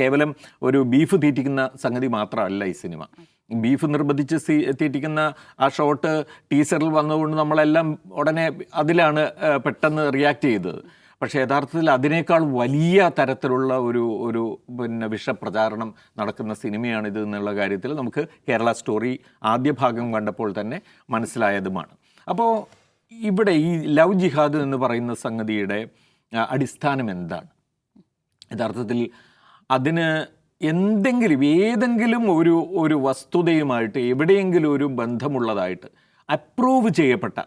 കേവലം ഒരു ബീഫ് തീറ്റിക്കുന്ന സംഗതി മാത്രമല്ല ഈ സിനിമ. ബീഫ് നിർബന്ധിച്ച് തീറ്റിക്കുന്ന ആ ഷോട്ട് ടീസറിൽ വന്നതുകൊണ്ട് നമ്മളെല്ലാം ഉടനെ അതിലാണ് പെട്ടെന്ന് റിയാക്ട് ചെയ്തത്. പക്ഷേ യഥാർത്ഥത്തിൽ അതിനേക്കാൾ വലിയ തരത്തിലുള്ള ഒരു വിഷപ്രചാരണം നടക്കുന്ന സിനിമയാണിത് എന്നുള്ള കാര്യത്തിൽ നമുക്ക് കേരള സ്റ്റോറി ആദ്യ ഭാഗം കണ്ടപ്പോൾ തന്നെ മനസ്സിലായതുമാണ്. അപ്പോൾ ഇവിടെ ഈ ലവ് ജിഹാദ് എന്ന് പറയുന്ന സംഗതിയുടെ അടിസ്ഥാനം എന്താണ്? യഥാർത്ഥത്തിൽ അതിന് ഏതെങ്കിലും ഒരു വസ്തുതയുമായിട്ട് എവിടെയെങ്കിലും ഒരു ബന്ധമുള്ളതായിട്ട് അപ്രൂവ് ചെയ്യപ്പെട്ട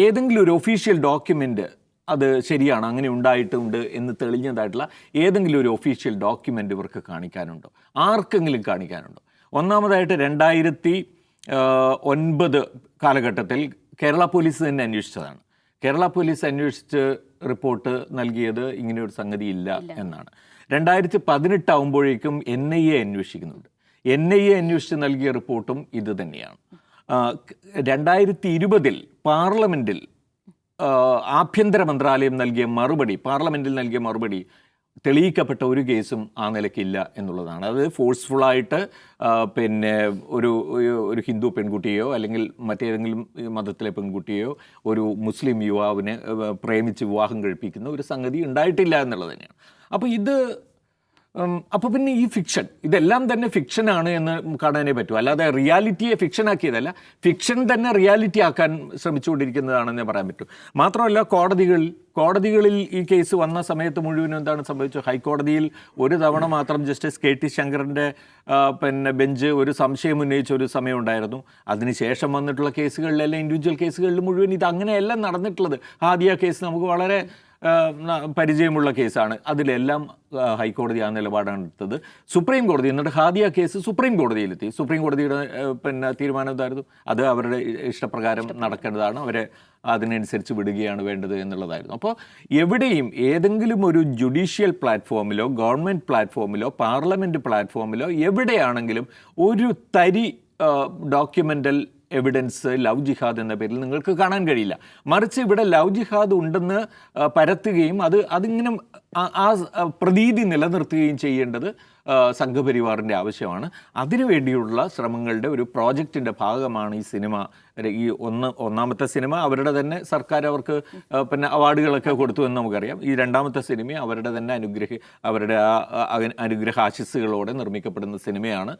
ഏതെങ്കിലും ഒരു ഒഫീഷ്യൽ ഡോക്യുമെൻ്റ് അത് ശരിയാണ്, അങ്ങനെ ഉണ്ടായിട്ടുണ്ട് എന്ന് തെളിഞ്ഞതായിട്ടുള്ള ഏതെങ്കിലും ഒരു ഒഫീഷ്യൽ ഡോക്യുമെൻ്റ് ഇവർക്ക് കാണിക്കാനുണ്ടോ? ആർക്കെങ്കിലും കാണിക്കാനുണ്ടോ? ഒന്നാമതായിട്ട് 2009 കാലഘട്ടത്തിൽ കേരള പോലീസ് തന്നെ അന്വേഷിച്ചതാണ്. കേരള പോലീസ് അന്വേഷിച്ച് റിപ്പോർട്ട് നൽകിയത് ഇങ്ങനെയൊരു സംഗതി ഇല്ല എന്നാണ്. 2018 ആകുമ്പോഴേക്കും NIA അന്വേഷിക്കുന്നുണ്ട്. NIA അന്വേഷിച്ച് നൽകിയ റിപ്പോർട്ടും ഇത് തന്നെയാണ്. 2020 പാർലമെൻറ്റിൽ ആഭ്യന്തര മന്ത്രാലയം പാർലമെൻറ്റിൽ നൽകിയ മറുപടി തെളിയിക്കപ്പെട്ട ഒരു കേസും ആ നിലയ്ക്കില്ല എന്നുള്ളതാണ്. അത് ഫോഴ്സ്ഫുള്ളായിട്ട് ഒരു ഹിന്ദു പെൺകുട്ടിയോ അല്ലെങ്കിൽ മറ്റേതെങ്കിലും മതത്തിലെ പെൺകുട്ടിയോ ഒരു മുസ്ലിം യുവാവിനെ പ്രേമിച്ച് വിവാഹം കഴിപ്പിക്കുന്ന ഒരു സംഗതി ഉണ്ടായിട്ടില്ല എന്നുള്ളത് തന്നെയാണ്. അപ്പോൾ പിന്നെ ഈ ഫിക്ഷൻ ഇതെല്ലാം തന്നെ ഫിക്ഷനാണ് എന്ന് കാണാനേ പറ്റൂ. അല്ലാതെ റിയാലിറ്റിയെ ഫിക്ഷനാക്കിയതല്ല, ഫിക്ഷൻ തന്നെ റിയാലിറ്റി ആക്കാൻ ശ്രമിച്ചുകൊണ്ടിരിക്കുന്നതാണെന്നേ പറയാൻ പറ്റൂ. മാത്രമല്ല കോടതികളിൽ ഈ കേസ് വന്ന സമയത്ത് മുഴുവനും എന്താണ് സംഭവിച്ചത്? ഹൈക്കോടതിയിൽ ഒരു തവണ മാത്രം ജസ്റ്റിസ് KT ശങ്കറിൻ്റെ ബെഞ്ച് ഒരു സംശയം ഉന്നയിച്ച ഒരു സമയം ഉണ്ടായിരുന്നു. അതിനുശേഷം വന്നിട്ടുള്ള കേസുകളിലെല്ലാം ഇൻഡിവിജ്വൽ കേസുകളിൽ മുഴുവൻ ഇത് അങ്ങനെയല്ല നടന്നിട്ടുള്ളത്. ഹാദിയ കേസ് നമുക്ക് വളരെ പരിചയമുള്ള കേസാണ്. അതിലെല്ലാം ഹൈക്കോടതി ആ നിലപാടാണ് എടുത്തത്. സുപ്രീം കോടതി എന്നിട്ട് ഹാദിയ കേസ് സുപ്രീം കോടതിയിലെത്തി. സുപ്രീം കോടതിയുടെ തീരുമാനം എന്തായിരുന്നു? അത് അവരുടെ ഇഷ്ടപ്രകാരം നടക്കേണ്ടതാണ്, അവരെ അതിനനുസരിച്ച് വിടുകയാണ് വേണ്ടത് എന്നുള്ളതായിരുന്നു. അപ്പോൾ എവിടെയും ഏതെങ്കിലും ഒരു ജുഡീഷ്യൽ പ്ലാറ്റ്ഫോമിലോ ഗവൺമെൻറ് പ്ലാറ്റ്ഫോമിലോ പാർലമെൻറ്റ് പ്ലാറ്റ്ഫോമിലോ എവിടെയാണെങ്കിലും ഒരു തരി ഡോക്യുമെൻ്റൽ എവിഡൻസ് ലവ് ജിഹാദ് എന്ന പേരിൽ നിങ്ങൾക്ക് കാണാൻ കഴിയില്ല. മറിച്ച് ഇവിടെ ലവ് ജിഹാദ് ഉണ്ടെന്ന് പരത്തുകയും അതിങ്ങനെ ആ പ്രതീതി നിലനിർത്തുകയും ചെയ്യേണ്ടത് സംഘപരിവാറിൻ്റെ ആവശ്യമാണ്. അതിനുവേണ്ടിയുള്ള ശ്രമങ്ങളുടെ ഒരു പ്രോജക്റ്റിൻ്റെ ഭാഗമാണ് ഈ സിനിമ. ഈ ഒന്നാമത്തെ സിനിമ അവരുടെ തന്നെ സർക്കാർ അവർക്ക് അവാർഡുകളൊക്കെ കൊടുത്തു എന്ന് നമുക്കറിയാം. ഈ രണ്ടാമത്തെ സിനിമ അവരുടെ തന്നെ അവരുടെ അനുഗ്രഹാശിസ്സുകളോടെ നിർമ്മിക്കപ്പെടുന്ന സിനിമയാണ്.